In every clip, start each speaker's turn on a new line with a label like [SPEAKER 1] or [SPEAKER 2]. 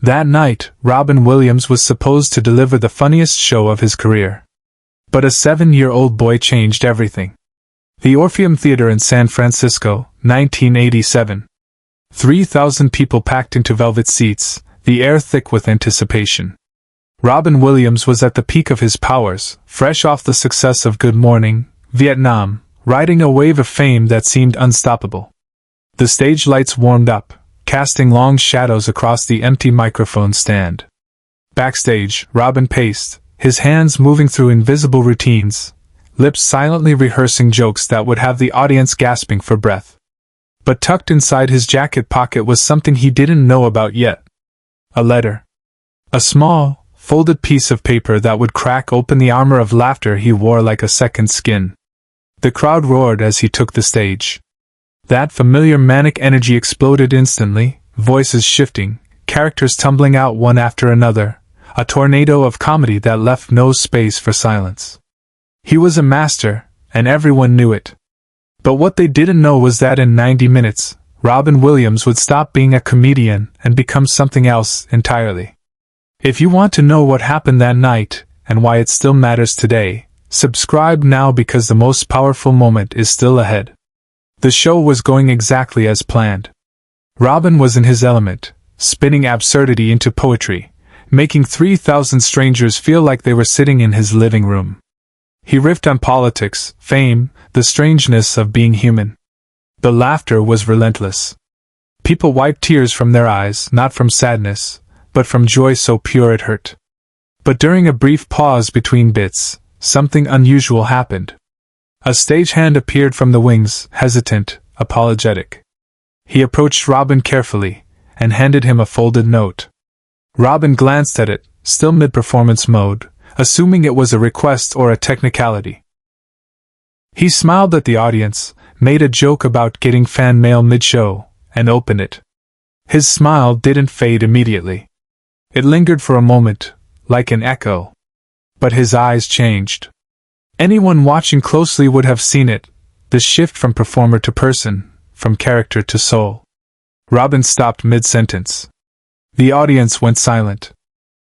[SPEAKER 1] That night, Robin Williams was supposed to deliver the funniest show of his career. But a 7-year-old boy changed everything. The Orpheum Theatre in San Francisco, 1987. 3,000 people packed into velvet seats, the air thick with anticipation. Robin Williams was at the peak of his powers, fresh off the success of Good Morning, Vietnam, riding a wave of fame that seemed unstoppable. The stage lights warmed up, casting long shadows across the empty microphone stand. Backstage, Robin paced, his hands moving through invisible routines, lips silently rehearsing jokes that would have the audience gasping for breath. But tucked inside his jacket pocket was something he didn't know about yet. A letter. A small, folded piece of paper that would crack open the armor of laughter he wore like a second skin. The crowd roared as he took the stage. That familiar manic energy exploded instantly, voices shifting, characters tumbling out one after another, a tornado of comedy that left no space for silence. He was a master, and everyone knew it. But what they didn't know was that in 90 minutes, Robin Williams would stop being a comedian and become something else entirely. If you want to know what happened that night, and why it still matters today, subscribe now because the most powerful moment is still ahead. The show was going exactly as planned. Robin was in his element, spinning absurdity into poetry, making 3,000 strangers feel like they were sitting in his living room. He riffed on politics, fame, the strangeness of being human. The laughter was relentless. People wiped tears from their eyes, not from sadness, but from joy so pure it hurt. But during a brief pause between bits, something unusual happened. A stagehand appeared from the wings, hesitant, apologetic. He approached Robin carefully, and handed him a folded note. Robin glanced at it, still mid-performance mode, assuming it was a request or a technicality. He smiled at the audience, made a joke about getting fan mail mid-show, and opened it. His smile didn't fade immediately. It lingered for a moment, like an echo. But his eyes changed. Anyone watching closely would have seen it, the shift from performer to person, from character to soul. Robin stopped mid-sentence. The audience went silent.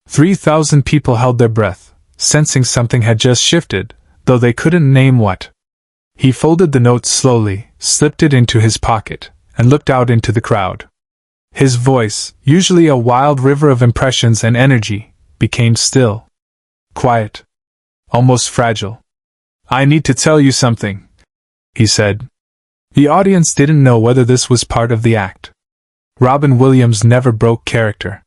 [SPEAKER 1] 3,000 people held their breath, sensing something had just shifted, though they couldn't name what. He folded the note slowly, slipped it into his pocket, and looked out into the crowd. His voice, usually a wild river of impressions and energy, became still. Quiet. Almost fragile. "I need to tell you something," he said. The audience didn't know whether this was part of the act. Robin Williams never broke character.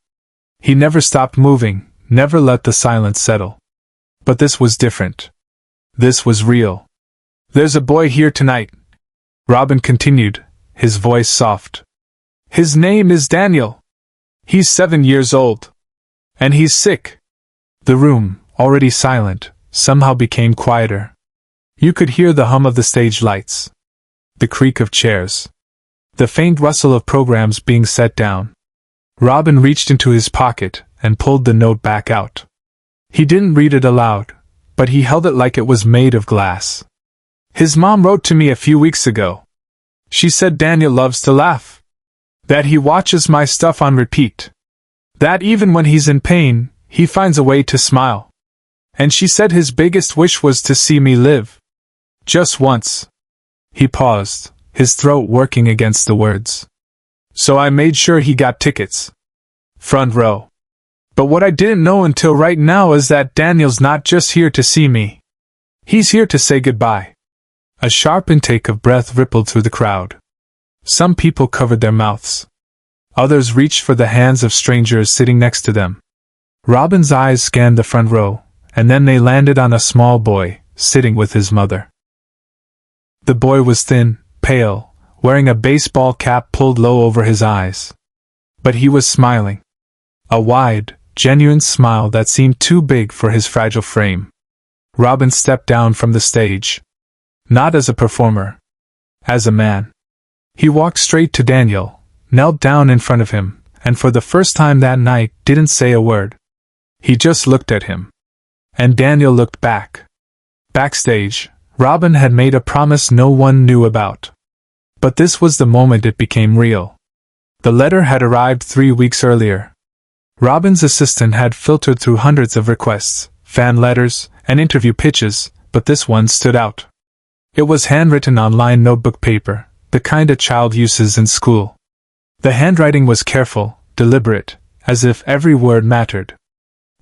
[SPEAKER 1] He never stopped moving, never let the silence settle. But this was different. This was real. "There's a boy here tonight," Robin continued, his voice soft. "His name is Daniel. He's 7 years old. And he's sick." The room, already silent, somehow became quieter. You could hear the hum of the stage lights, the creak of chairs, the faint rustle of programs being set down. Robin reached into his pocket and pulled the note back out. He didn't read it aloud, but he held it like it was made of glass. "His mom wrote to me a few weeks ago. She said Daniel loves to laugh. That he watches my stuff on repeat. That even when he's in pain, he finds a way to smile. And she said his biggest wish was to see me live. Just once." He paused, his throat working against the words. "So I made sure he got tickets. Front row. But what I didn't know until right now is that Daniel's not just here to see me. He's here to say goodbye." A sharp intake of breath rippled through the crowd. Some people covered their mouths. Others reached for the hands of strangers sitting next to them. Robin's eyes scanned the front row, and then they landed on a small boy, sitting with his mother. The boy was thin, pale, wearing a baseball cap pulled low over his eyes. But he was smiling. A wide, genuine smile that seemed too big for his fragile frame. Robin stepped down from the stage. Not as a performer. As a man. He walked straight to Daniel, knelt down in front of him, and for the first time that night didn't say a word. He just looked at him. And Daniel looked back. Backstage, Robin had made a promise no one knew about. But this was the moment it became real. The letter had arrived 3 weeks earlier. Robin's assistant had filtered through hundreds of requests, fan letters, and interview pitches, but this one stood out. It was handwritten on lined notebook paper, the kind a child uses in school. The handwriting was careful, deliberate, as if every word mattered.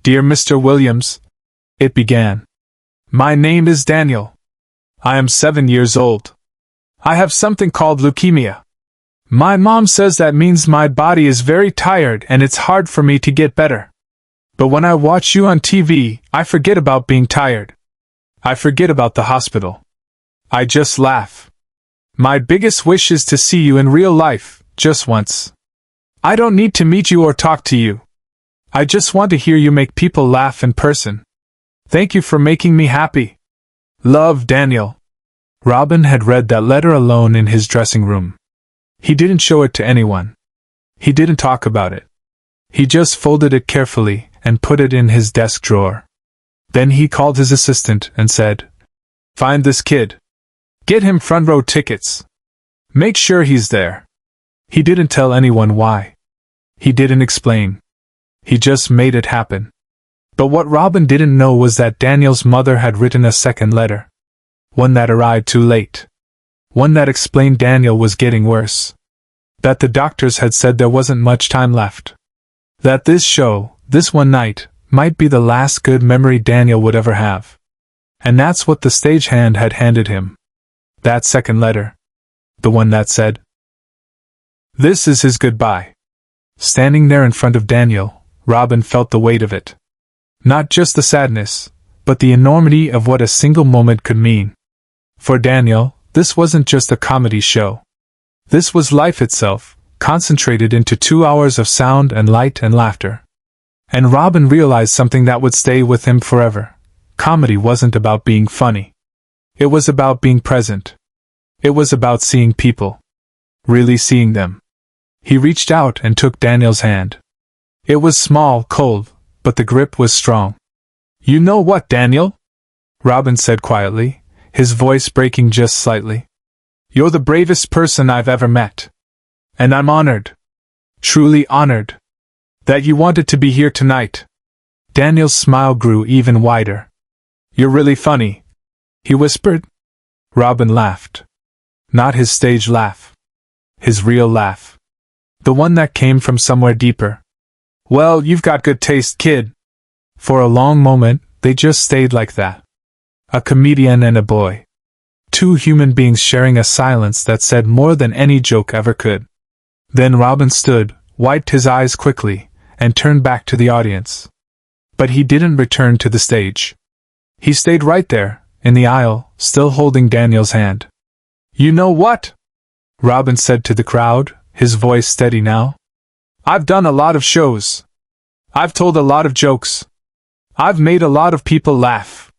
[SPEAKER 1] "Dear Mr. Williams," it began. "My name is Daniel. I am 7 years old. I have something called leukemia. My mom says that means my body is very tired and it's hard for me to get better. But when I watch you on TV, I forget about being tired. I forget about the hospital. I just laugh. My biggest wish is to see you in real life, just once. I don't need to meet you or talk to you. I just want to hear you make people laugh in person. Thank you for making me happy. Love, Daniel." Robin had read that letter alone in his dressing room. He didn't show it to anyone. He didn't talk about it. He just folded it carefully and put it in his desk drawer. Then he called his assistant and said, "Find this kid. Get him front row tickets. Make sure he's there." He didn't tell anyone why. He didn't explain. He just made it happen. But what Robin didn't know was that Daniel's mother had written a second letter. One that arrived too late. One that explained Daniel was getting worse. That the doctors had said there wasn't much time left. That this show, this one night, might be the last good memory Daniel would ever have. And that's what the stagehand had handed him. That second letter. The one that said, "This is his goodbye." Standing there in front of Daniel, Robin felt the weight of it. Not just the sadness, but the enormity of what a single moment could mean. For Daniel, this wasn't just a comedy show. This was life itself, concentrated into 2 hours of sound and light and laughter. And Robin realized something that would stay with him forever. Comedy wasn't about being funny. It was about being present. It was about seeing people. Really seeing them. He reached out and took Daniel's hand. It was small, cold, but the grip was strong. "You know what, Daniel?" Robin said quietly, his voice breaking just slightly. "You're the bravest person I've ever met. And I'm honored. Truly honored. That you wanted to be here tonight." Daniel's smile grew even wider. "You're really funny," he whispered. Robin laughed. Not his stage laugh. His real laugh. The one that came from somewhere deeper. "Well, you've got good taste, kid." For a long moment, they just stayed like that. A comedian and a boy. Two human beings sharing a silence that said more than any joke ever could. Then Robin stood, wiped his eyes quickly, and turned back to the audience. But he didn't return to the stage. He stayed right there, in the aisle, still holding Daniel's hand. "You know what?" Robin said to the crowd, his voice steady now. "I've done a lot of shows. I've told a lot of jokes. I've made a lot of people laugh.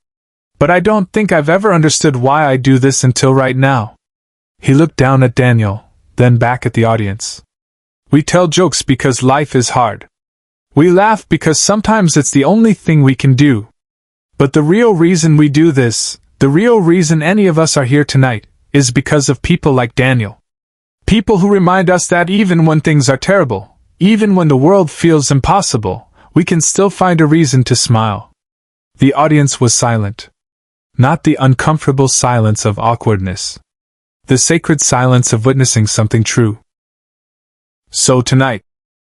[SPEAKER 1] But I don't think I've ever understood why I do this until right now." He looked down at Daniel, then back at the audience. "We tell jokes because life is hard. We laugh because sometimes it's the only thing we can do. But the real reason we do this, the real reason any of us are here tonight, is because of people like Daniel. People who remind us that even when things are terrible, even when the world feels impossible, we can still find a reason to smile." The audience was silent. Not the uncomfortable silence of awkwardness. The sacred silence of witnessing something true. "So tonight,"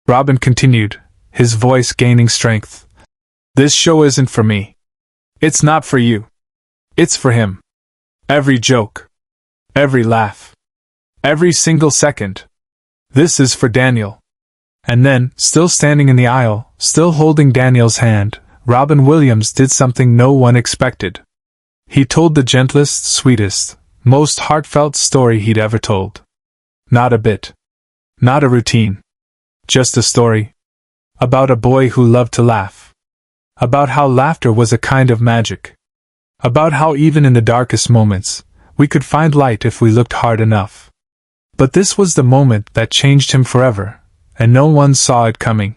[SPEAKER 1] Robin continued, his voice gaining strength, "this show isn't for me. It's not for you. It's for him. Every joke. Every laugh. Every single second. This is for Daniel." And then, still standing in the aisle, still holding Daniel's hand, Robin Williams did something no one expected. He told the gentlest, sweetest, most heartfelt story he'd ever told. Not a bit. Not a routine. Just a story. About a boy who loved to laugh. About how laughter was a kind of magic. About how even in the darkest moments, we could find light if we looked hard enough. But this was the moment that changed him forever, and no one saw it coming.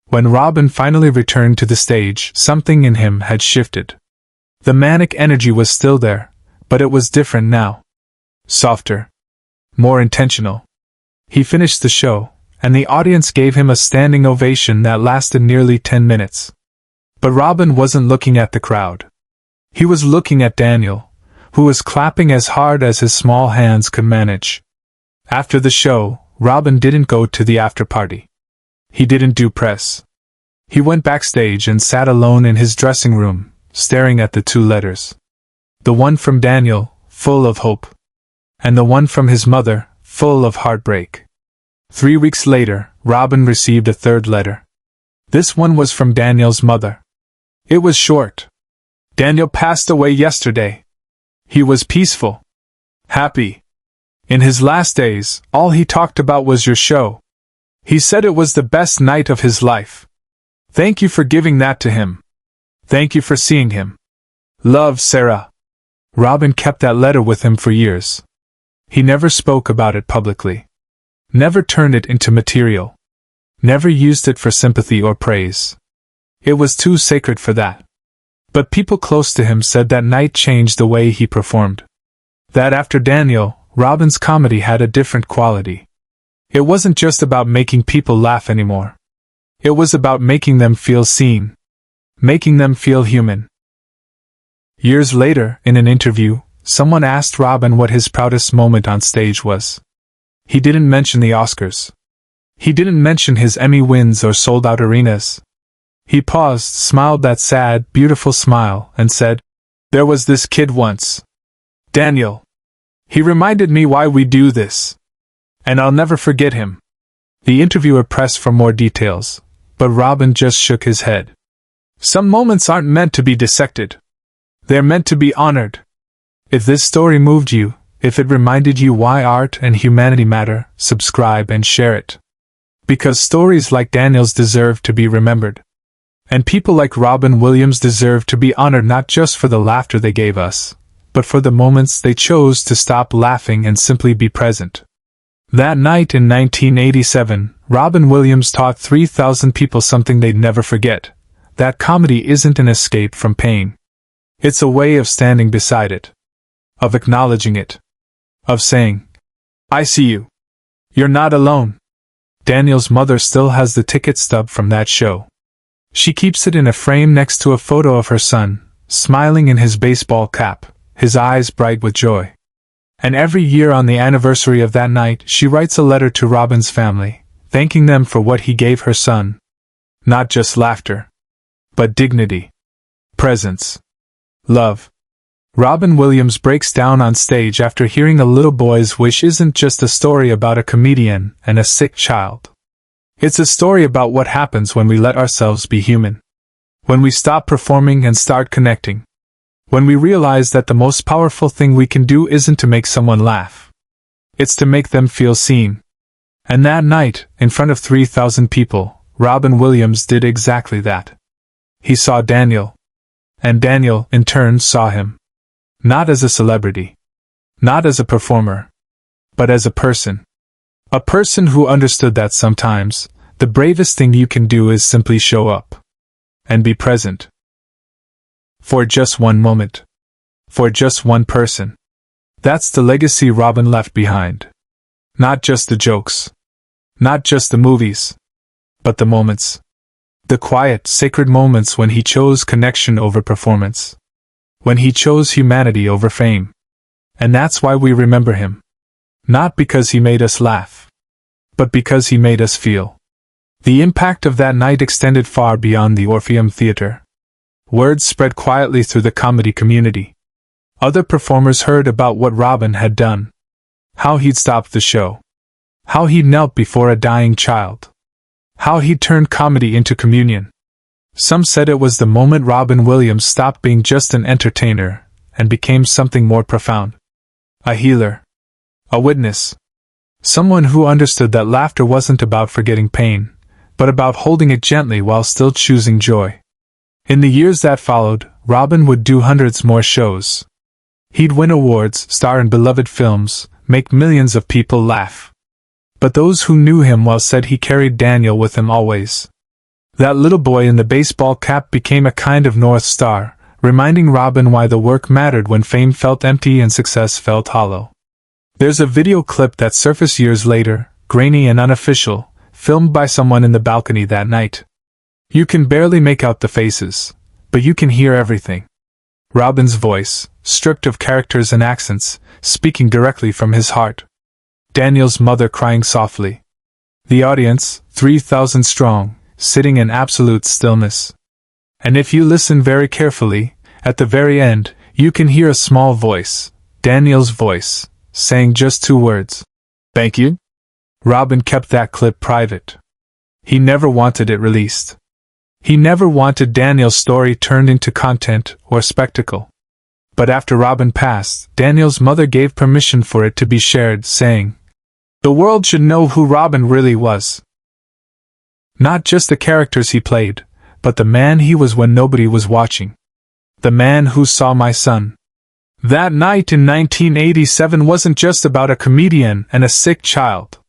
[SPEAKER 1] When Robin finally returned to the stage, something in him had shifted. The manic energy was still there, but it was different now. Softer. More intentional. He finished the show, and the audience gave him a standing ovation that lasted nearly 10 minutes. But Robin wasn't looking at the crowd. He was looking at Daniel, who was clapping as hard as his small hands could manage. After the show, Robin didn't go to the after-party. He didn't do press. He went backstage and sat alone in his dressing room, staring at the two letters. The one from Daniel, full of hope. And the one from his mother, full of heartbreak. 3 weeks later, Robin received a third letter. This one was from Daniel's mother. It was short. Daniel passed away yesterday. He was peaceful. Happy. In his last days, all he talked about was your show. He said it was the best night of his life. Thank you for giving that to him. Thank you for seeing him. Love, Sarah. Robin kept that letter with him for years. He never spoke about it publicly. Never turned it into material. Never used it for sympathy or praise. It was too sacred for that. But people close to him said that night changed the way he performed. That after Daniel, Robin's comedy had a different quality. It wasn't just about making people laugh anymore. It was about making them feel seen. Making them feel human. Years later, in an interview, someone asked Robin what his proudest moment on stage was. He didn't mention the Oscars. He didn't mention his Emmy wins or sold-out arenas. He paused, smiled that sad, beautiful smile, and said, "There was this kid once. Daniel. He reminded me why we do this. And I'll never forget him." The interviewer pressed for more details, but Robin just shook his head. Some moments aren't meant to be dissected. They're meant to be honored. If this story moved you, if it reminded you why art and humanity matter, subscribe and share it. Because stories like Daniel's deserve to be remembered. And people like Robin Williams deserve to be honored not just for the laughter they gave us, but for the moments they chose to stop laughing and simply be present. That night in 1987, Robin Williams taught 3,000 people something they'd never forget: that comedy isn't an escape from pain. It's a way of standing beside it. Of acknowledging it. Of saying, "I see you. You're not alone." Daniel's mother still has the ticket stub from that show. She keeps it in a frame next to a photo of her son, smiling in his baseball cap, his eyes bright with joy. And every year on the anniversary of that night, she writes a letter to Robin's family, thanking them for what he gave her son. Not just laughter, but dignity, presence, love. Robin Williams breaks down on stage after hearing a little boy's wish isn't just a story about a comedian and a sick child. It's a story about what happens when we let ourselves be human. When we stop performing and start connecting. When we realize that the most powerful thing we can do isn't to make someone laugh. It's to make them feel seen. And that night, in front of 3,000 people, Robin Williams did exactly that. He saw Daniel. And Daniel, in turn, saw him. Not as a celebrity. Not as a performer. But as a person. A person who understood that sometimes, the bravest thing you can do is simply show up. And be present. For just one moment. For just one person. That's the legacy Robin left behind. Not just the jokes. Not just the movies. But the moments. The quiet, sacred moments when he chose connection over performance. When he chose humanity over fame. And that's why we remember him. Not because he made us laugh. But because he made us feel. The impact of that night extended far beyond the Orpheum Theatre. Word spread quietly through the comedy community. Other performers heard about what Robin had done. How he'd stopped the show. How he'd knelt before a dying child. How he'd turned comedy into communion. Some said it was the moment Robin Williams stopped being just an entertainer and became something more profound. A healer. A witness. Someone who understood that laughter wasn't about forgetting pain, but about holding it gently while still choosing joy. In the years that followed, Robin would do hundreds more shows. He'd win awards, star in beloved films, make millions of people laugh. But those who knew him well said he carried Daniel with him always. That little boy in the baseball cap became a kind of North Star, reminding Robin why the work mattered when fame felt empty and success felt hollow. There's a video clip that surfaced years later, grainy and unofficial, filmed by someone in the balcony that night. You can barely make out the faces, but you can hear everything. Robin's voice, stripped of characters and accents, speaking directly from his heart. Daniel's mother crying softly. The audience, 3,000 strong, sitting in absolute stillness. And if you listen very carefully, at the very end, you can hear a small voice, Daniel's voice, saying just 2 words. Thank you? Robin kept that clip private. He never wanted it released. He never wanted Daniel's story turned into content or spectacle. But after Robin passed, Daniel's mother gave permission for it to be shared, saying, "The world should know who Robin really was. Not just the characters he played, but the man he was when nobody was watching. The man who saw my son." That night in 1987 wasn't just about a comedian and a sick child.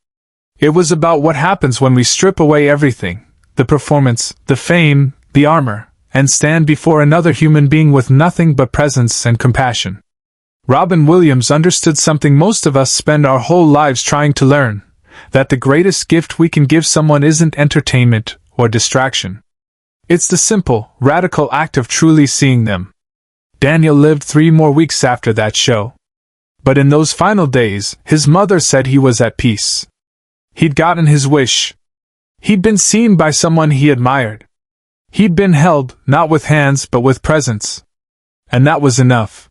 [SPEAKER 1] It was about what happens when we strip away everything, the performance, the fame, the armor, and stand before another human being with nothing but presence and compassion. Robin Williams understood something most of us spend our whole lives trying to learn, that the greatest gift we can give someone isn't entertainment or distraction. It's the simple, radical act of truly seeing them. Daniel lived 3 more weeks after that show. But in those final days, his mother said he was at peace. He'd gotten his wish. He'd been seen by someone he admired. He'd been held, not with hands but with presence. And that was enough.